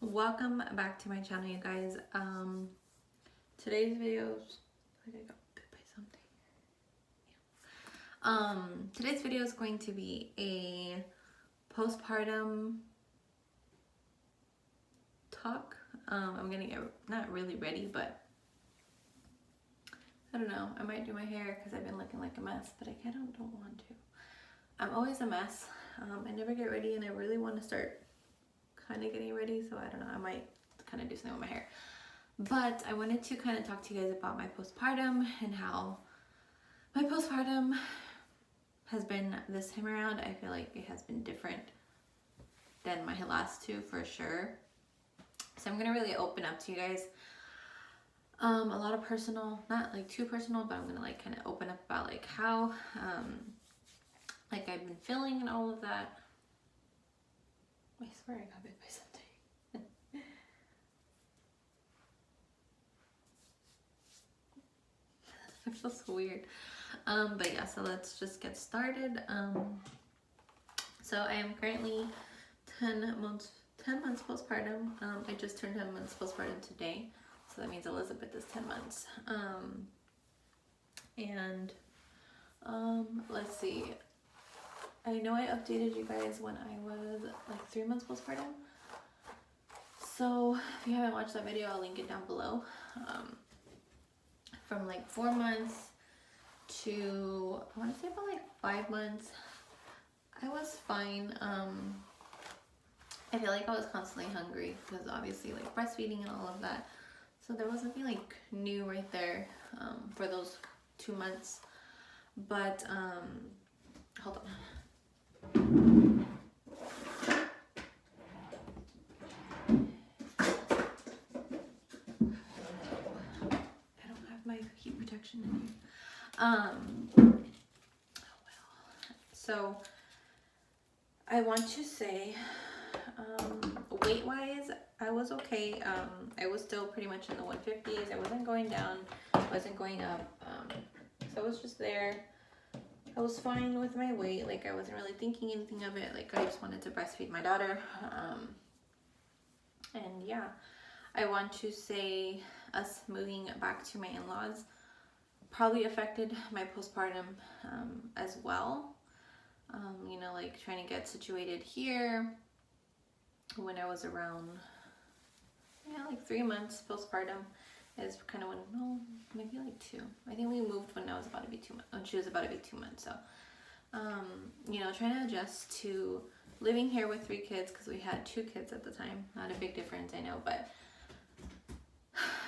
Welcome back to my channel, you guys. Today's videos. Where did I go? Did I say something? Today's video is going to be a postpartum talk. I'm gonna get not really ready, but I don't know. I might do my hair because I've been looking like a mess, but I kind of don't want to. I'm always a mess. I never get ready, and I really want to start kind of getting ready, so I don't know. I might kind of do something with my hair. But I wanted to kind of talk to you guys about my postpartum and how my postpartum has been this time around. I feel like it has been different than my last two for sure. So I'm gonna really open up to you guys. A lot of personal, not like too personal, but I'm gonna like kind of open up about like how like I've been feeling and all of that. I swear I got bit by something. It feels so weird. But yeah, so let's just get started. So I am currently 10 months postpartum. I just turned 10 months postpartum today. So that means Elizabeth is 10 months. Let's see. I know I updated you guys when I was like 3 months postpartum. So if you haven't watched that video, I'll link it down below. From like 4 months to, I want to say about like 5 months, I was fine. I feel like I was constantly hungry because obviously like breastfeeding and all of that. So there was nothing like new right there for those 2 months. But hold on. I don't have my heat protection in here. Oh well. So I want to say weight wise I was okay. I was still pretty much in the 150s. I wasn't going down, wasn't going up. So I was just there. I was fine with my weight. Like I wasn't really thinking anything of it. Like I just wanted to breastfeed my daughter. And yeah, I want to say us moving back to my in-laws probably affected my postpartum as well. You know, like trying to get situated here when I was around, yeah, like 3 months postpartum is kind of when, no, maybe like 2. I think we moved when I was about to be 2 months, when she was about to be 2 months. So, you know, trying to adjust to living here with 3 kids because we had 2 kids at the time. Not a big difference, I know, but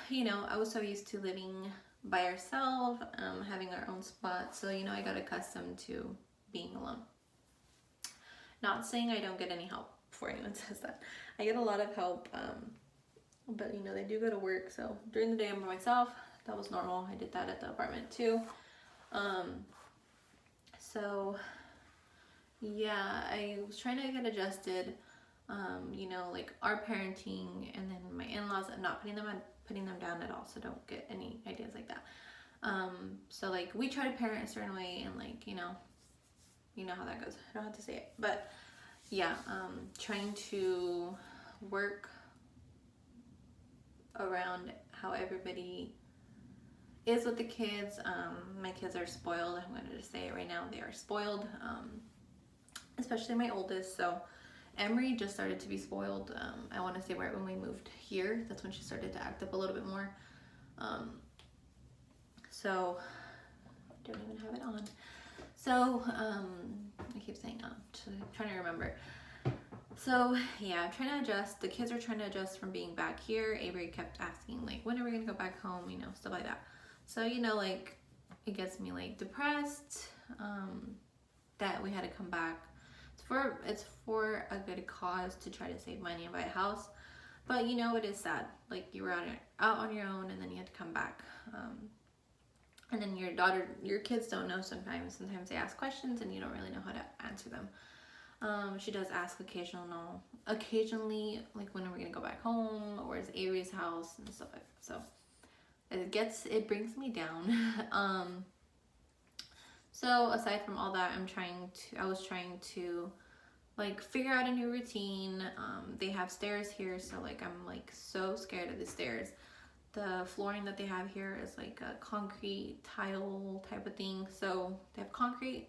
you know, I was so used to living by ourselves, having our own spot. So, you know, I got accustomed to being alone. Not saying I don't get any help before anyone says that. I get a lot of help, but you know, they do go to work. So during the day I'm by myself. That was normal. I did that at the apartment too. So yeah, I was trying to get adjusted. You know, like our parenting and then my in-laws, I'm not putting them down at all. So don't get any ideas like that. So like we try to parent a certain way and like, you know how that goes. I don't have to say it, but yeah, trying to work around how everybody is with the kids. My kids are spoiled. I'm going to just say it right now. They are spoiled, especially my oldest. So Emery just started to be spoiled. I want to say right when we moved here, that's when she started to act up a little bit more. So I don't even have it on. So, I keep saying, I'm trying to remember. So, yeah, I'm trying to adjust. The kids are trying to adjust from being back here. Avery kept asking, like, when are we going to go back home? You know, stuff like that. So, you know, like, it gets me, like, depressed that we had to come back. It's for a good cause to try to save money and buy a house. But, you know, it is sad. Like, you were out on your own, and then you had to come back. And then your kids don't know sometimes. Sometimes they ask questions and you don't really know how to answer them. She does ask occasionally, like, when are we gonna go back home? Where's Avery's house and stuff like that. So it brings me down. So aside from all that, I was trying to like figure out a new routine. They have stairs here, so like I'm like so scared of the stairs. The flooring that they have here is like a concrete tile type of thing. So they have concrete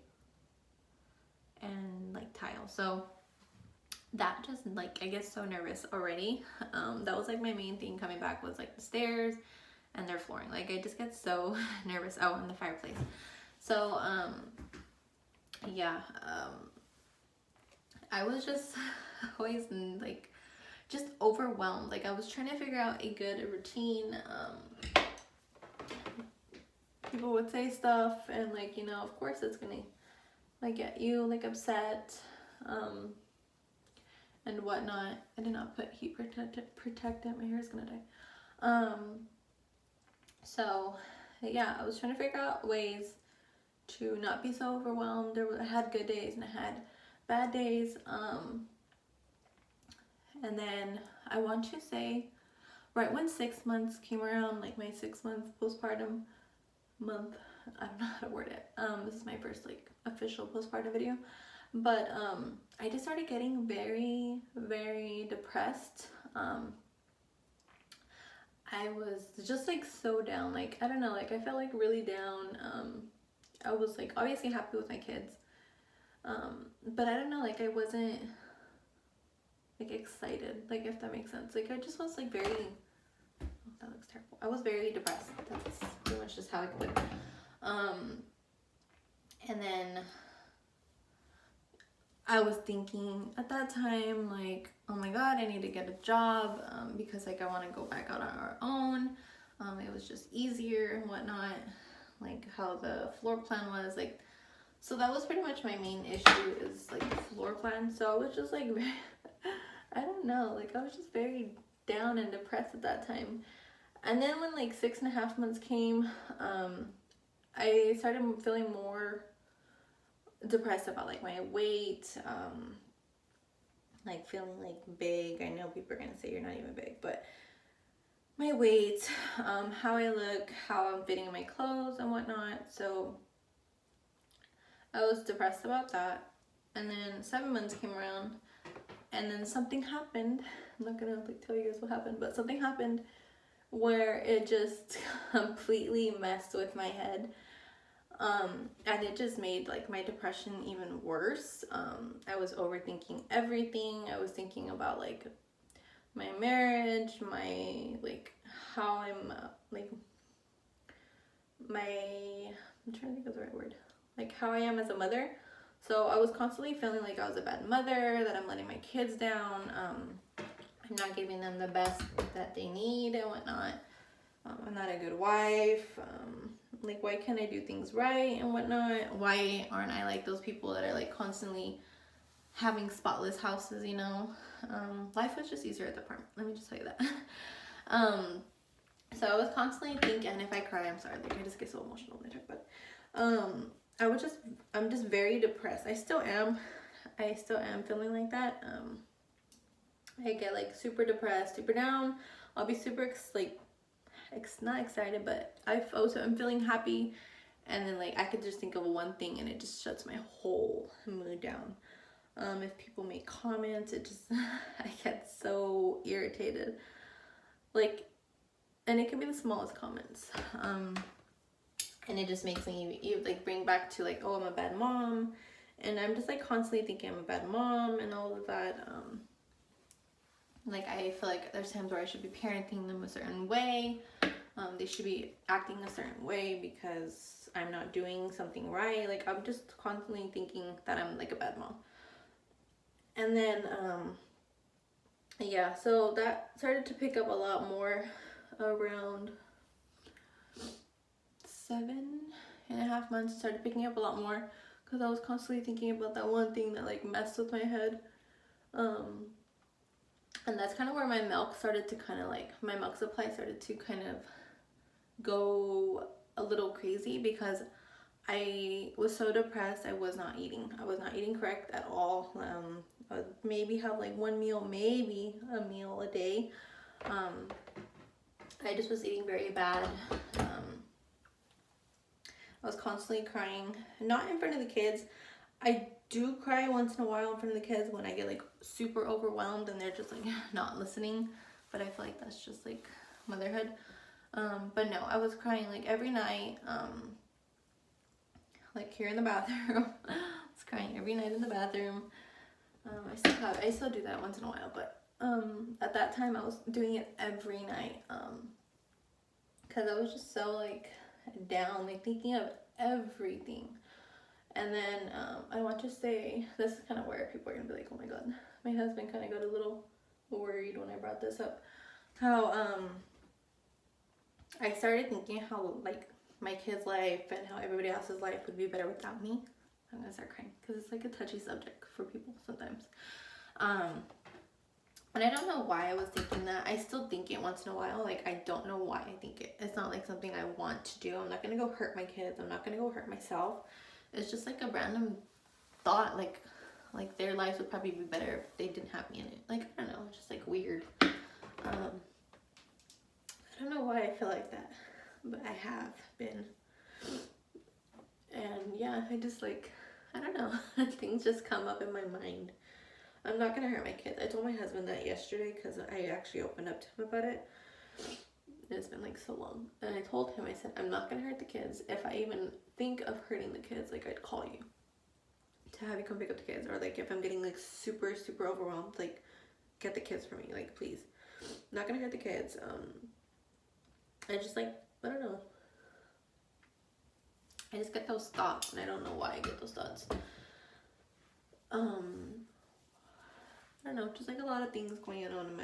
and like tile. So that just like, I get so nervous already. That was like my main thing coming back, was like the stairs and their flooring. Like I just get so nervous. Oh, and the fireplace. So yeah, I was just always like just overwhelmed. Like I was trying to figure out a good routine. People would say stuff, and like, you know, of course it's gonna like get you like upset and whatnot. I did not put heat protectant. My hair is gonna die. So yeah, I was trying to figure out ways to not be so overwhelmed. I had good days and I had bad days. And then I want to say, right when 6 months came around, like my 6-month postpartum month, I don't know how to word it. This is my first like official postpartum video, but I just started getting very, very depressed. I was just like so down. Like I don't know, like I felt like really down. I was like obviously happy with my kids, but I don't know, like I wasn't like excited, like if that makes sense. Like I just was like very, oh, that looks terrible. I was very depressed. That's pretty much just how I could put it. And then I was thinking at that time, like, oh my god, I need to get a job, because like I want to go back out on our own. It was just easier and whatnot, like how the floor plan was, like, so that was pretty much my main issue, is like the floor plan. So I was just like I don't know, like I was just very down and depressed at that time. And then when like 6.5 months came, I started feeling more depressed about like my weight, like feeling like big. I know people are gonna say you're not even big, but my weight, how I look, how I'm fitting in my clothes and whatnot. So I was depressed about that. And then 7 months came around, and then something happened. I'm not gonna like tell you guys what happened, but something happened where it just completely messed with my head. And it just made like my depression even worse. I was overthinking everything. I was thinking about like my marriage, my like how I'm like my, I'm trying to think of the right word, like how I am as a mother. So I was constantly feeling like I was a bad mother, that I'm letting my kids down, I'm not giving them the best that they need and whatnot. I'm not a good wife. Like, why can't I do things right and whatnot? Why aren't I like those people that are like constantly having spotless houses, you know? Life was just easier at the apartment. Let me just tell you that. So I was constantly thinking, and if I cry, I'm sorry. Like I just get so emotional when I talk about it. I'm just very depressed. I still am feeling like that. I get like super depressed, super down. I'll be super not excited, but I'm feeling happy, and then like I could just think of one thing and it just shuts my whole mood down. If people make comments, it just I get so irritated, like, and it can be the smallest comments, and it just makes me like bring back to like, oh, I'm a bad mom, and I'm just like constantly thinking I'm a bad mom and all of that. Like I feel like there's times where I should be parenting them a certain way. They should be acting a certain way because I'm not doing something right. Like I'm just constantly thinking that I'm like a bad mom. And then yeah, so that started to pick up a lot more around 7.5 months. It started picking up a lot more because I was constantly thinking about that one thing that like messed with my head. And that's kind of where my milk started to kind of like, my milk supply started to kind of go a little crazy because I was so depressed. I was not eating correct at all. I would maybe have like maybe a meal a day. I just was eating very bad. I was constantly crying, not in front of the kids. I do cry once in a while in front of the kids when I get like super overwhelmed and they're just like not listening, but I feel like that's just like motherhood. But no, I was crying like every night, like here in the bathroom. I was crying every night in the bathroom. I still do that once in a while, but at that time I was doing it every night, because I was just so like down, like thinking of everything. And then I want to say, this is kind of where people are gonna be like, oh my god, my husband kind of got a little worried when I brought this up, how I started thinking how like my kid's life and how everybody else's life would be better without me. I'm gonna start crying because it's like a touchy subject for people sometimes. And I don't know why I was thinking that. I still think it once in a while. Like, I don't know why I think it. It's not like something I want to do. I'm not gonna go hurt my kids. I'm not gonna go hurt myself. It's just like a random thought. Like their lives would probably be better if they didn't have me in it. Like, I don't know. It's just like weird. I don't know why I feel like that, but I have been. And yeah, I just like, I don't know. Things just come up in my mind. I'm not gonna hurt my kids. I told my husband that yesterday because I actually opened up to him about it. It's been like so long. And I told him, I said, I'm not gonna hurt the kids. If I even think of hurting the kids, like I'd call you to have you come pick up the kids. Or like if I'm getting like super, super overwhelmed, like get the kids for me, like please. I'm not gonna hurt the kids. I just like, I don't know. I just get those thoughts and I don't know why I get those thoughts. I don't know, just like a lot of things going on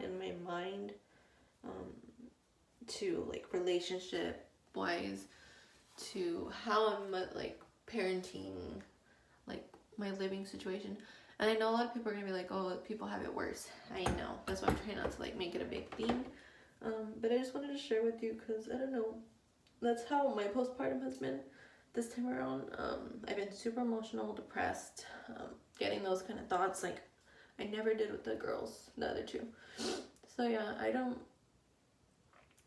in my mind, to like relationship wise, to how I'm like parenting, like my living situation. And I know a lot of people are gonna be like, oh, people have it worse. I know, that's why I'm trying not to like make it a big thing. But I just wanted to share with you because I don't know, that's how my postpartum has been this time around. I've been super emotional, depressed, getting those kind of thoughts like I never did with the girls, the other two. So yeah, I don't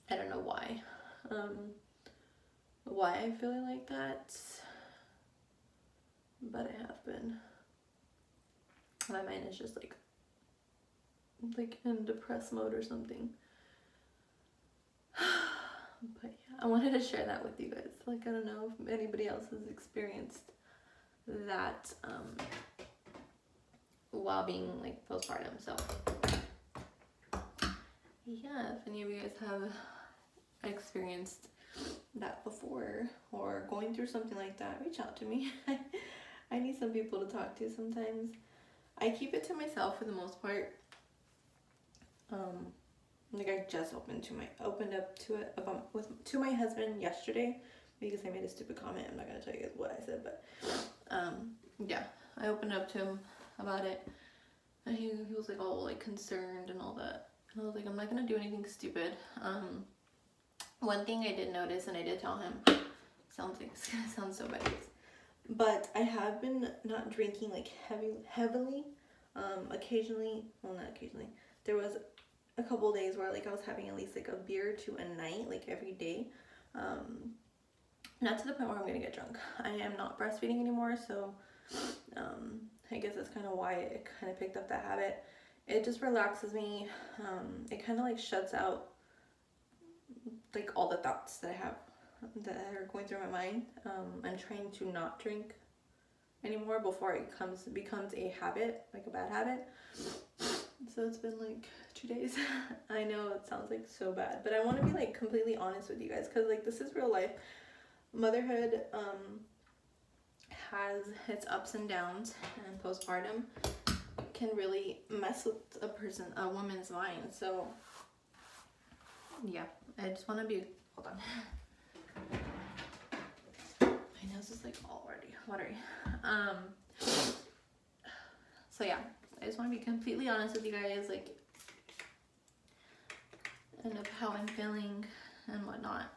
know why I'm feeling like that, but I have been. My mind is just like in depressed mode or something. But yeah, I wanted to share that with you guys. Like, I don't know if anybody else has experienced that while being like postpartum. So yeah, if any of you guys have experienced that before or going through something like that, reach out to me. I need some people to talk to sometimes. I keep it to myself for the most part. Like I just opened up to it to my husband yesterday because I made a stupid comment. I'm not gonna tell you guys what I said, but yeah, I opened up to him about it, and he was like all like concerned and all that. And I was like, I'm not gonna do anything stupid. One thing I did notice, and I did tell him, it's gonna sound so bad, but I have been not drinking like heavily. Occasionally, well, not occasionally. There was a couple days where like I was having at least like a beer or two a night, like every day. Not to the point where I'm gonna get drunk. I am not breastfeeding anymore, so I guess that's kind of why it kind of picked up that habit. It just relaxes me. It kind of like shuts out like all the thoughts that I have that are going through my mind. I'm trying to not drink anymore before it becomes a habit, like a bad habit. So it's been like 2 days. I know it sounds like so bad, but I want to be like completely honest with you guys because like this is real life. Motherhood has its ups and downs, and postpartum can really mess with a woman's mind. So yeah, I just want to be, hold on. My nose is like already watery. So yeah, I just want to be completely honest with you guys, like, and of how I'm feeling and whatnot.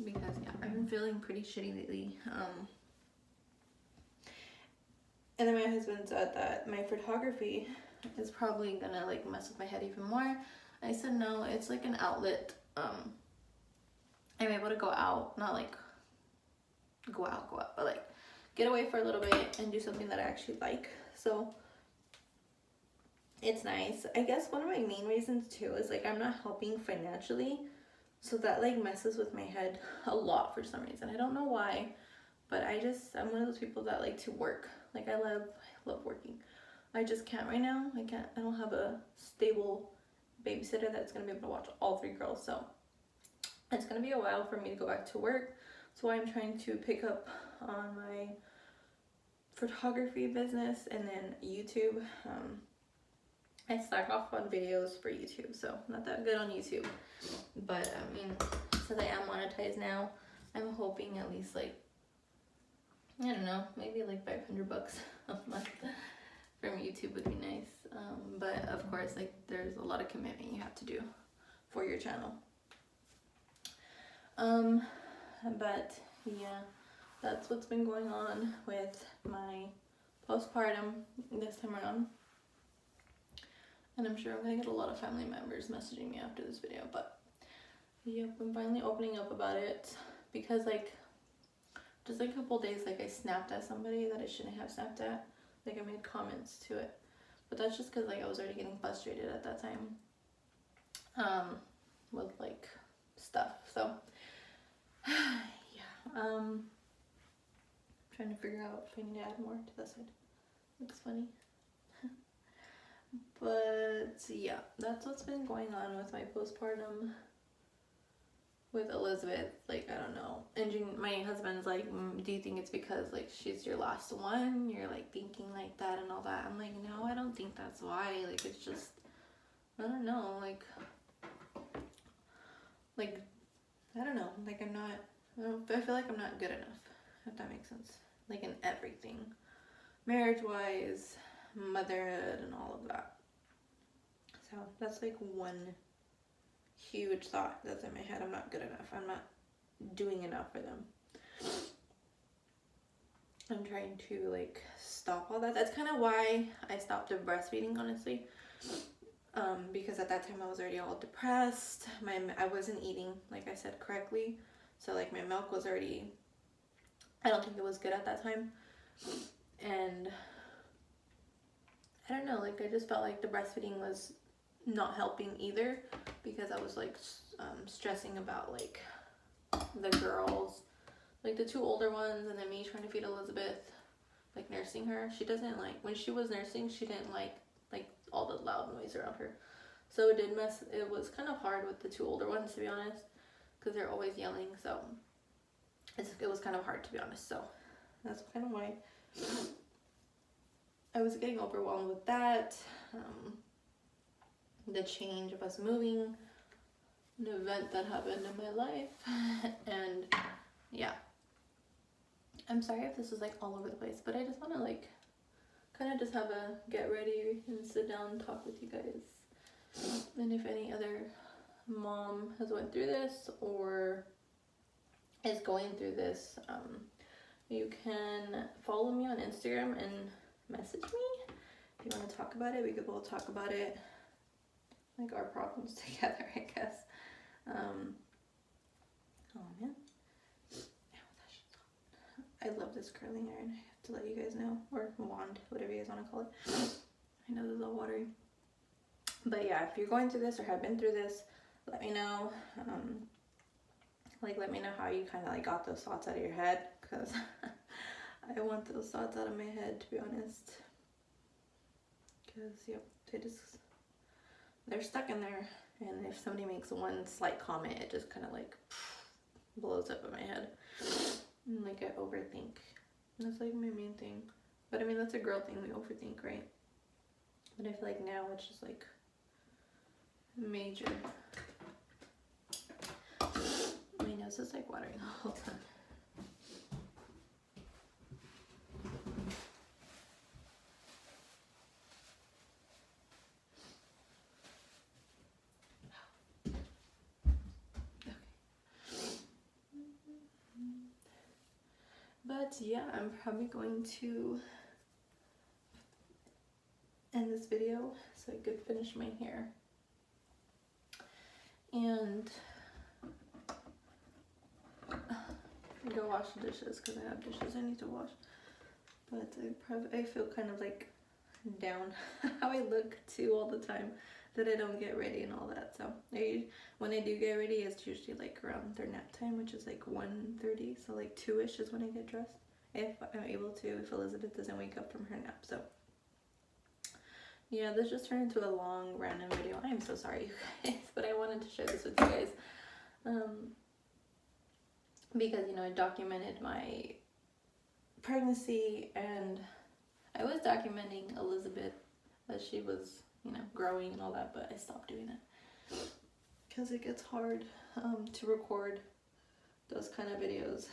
Because yeah, I've been feeling pretty shitty lately. And then my husband said that my photography is probably gonna like mess with my head even more. I said no, it's like an outlet. I'm able to go out, not like go out, but like get away for a little bit and do something that I actually like. So it's nice. I guess one of my main reasons too is like I'm not helping financially, so that like messes with my head a lot for some reason. I don't know why, but I'm one of those people that like to work. Like I love working. I just can't right now. I don't have a stable babysitter that's gonna be able to watch all 3 girls, so it's gonna be a while for me to go back to work. So I'm trying to pick up on my photography business and then YouTube. I start off on videos for YouTube, so I'm not that good on YouTube, but I mean, since I am monetized now, I'm hoping at least like, I don't know, maybe like $500 a month from YouTube would be nice. But of course, like there's a lot of commitment you have to do for your channel. But yeah, that's what's been going on with my postpartum this time around. And I'm sure I'm gonna get a lot of family members messaging me after this video, but yep, I'm finally opening up about it because like just like a couple days, like I snapped at somebody that I shouldn't have snapped at. Like I made comments to it, but that's just because like I was already getting frustrated at that time with like stuff. So yeah, trying to figure out if I need to add more to that side. Looks funny. But yeah, that's what's been going on with my postpartum with Elizabeth. Like, I don't know. And my husband's like, do you think it's because like she's your last one? You're like thinking like that and all that. I'm like, no, I don't think that's why. Like, it's just, I don't know. Like I don't know. Like I feel like I'm not good enough, if that makes sense. Like in everything, marriage-wise, motherhood, and all of that. So that's like one huge thought that's in my head. I'm not good enough. I'm not doing enough for them. I'm trying to like stop all that. That's kind of why I stopped the breastfeeding, honestly. Because at that time I was already all depressed. I wasn't eating, like I said, correctly. So like my milk was already, I don't think it was good at that time. And I don't know, like I just felt like the breastfeeding was not helping either, because I was like stressing about like the girls, like the 2 older ones, and then me trying to feed Elizabeth, like nursing her. She doesn't like, when she was nursing, she didn't like all the loud noise around her. So it was kind of hard with the 2 older ones, to be honest, because they're always yelling. So it was kind of hard, to be honest. So that's kind of why I was getting overwhelmed with that. The change of us moving, an event that happened in my life, and yeah, I'm sorry if this is like all over the place, but I just want to like kind of just have a get ready and sit down and talk with you guys. And if any other mom has went through this or is going through this, you can follow me on Instagram and message me if you want to talk about it. We could both talk about it, like our problems together, I guess. Oh man, I love this curling iron. I have to let you guys know, or wand, whatever you guys want to call it. I know this is all watery, but yeah, if you're going through this or have been through this, let me know. Like, let me know how you kind of like got those thoughts out of your head, because I want those thoughts out of my head, to be honest. Because yep, they're stuck in there, and if somebody makes one slight comment, it just kind of like blows up in my head, and like I overthink. And that's like my main thing. But I mean, that's a girl thing, we overthink, right? But I feel like now it's just like major. My nose is like watering the whole time. But yeah, I'm probably going to end this video so I could finish my hair. And go wash the dishes because I have dishes I need to wash. But I feel kind of like down how I look too all the time, that I don't get ready and all that. So when I do get ready, it's usually like around their nap time, which is like 1:30. So like 2ish is when I get dressed, if I'm able to, if Elizabeth doesn't wake up from her nap. So yeah, this just turned into a long random video. I am so sorry, you guys, but I wanted to share this with you guys. Because, you know, I documented my pregnancy, and I was documenting Elizabeth as she was, you know, growing and all that, but I stopped doing it because it gets hard to record those kind of videos,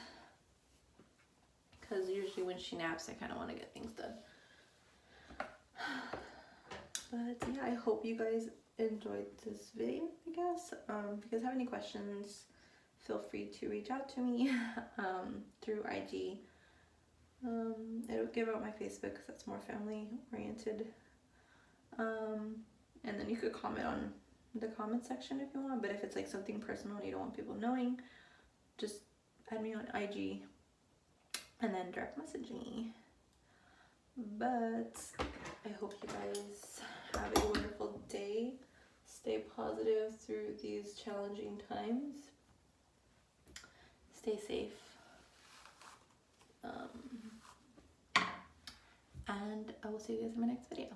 because usually when she naps I kind of want to get things done. But yeah, I hope you guys enjoyed this video, I guess. If you guys have any questions, feel free to reach out to me through IG. It'll give out my Facebook because that's more family oriented. And then you could comment on the comment section if you want, but if it's like something personal and you don't want people knowing, just add me on IG and then direct message me. But I hope you guys have a wonderful day. Stay positive through these challenging times. Stay safe. And I will see you guys in my next video.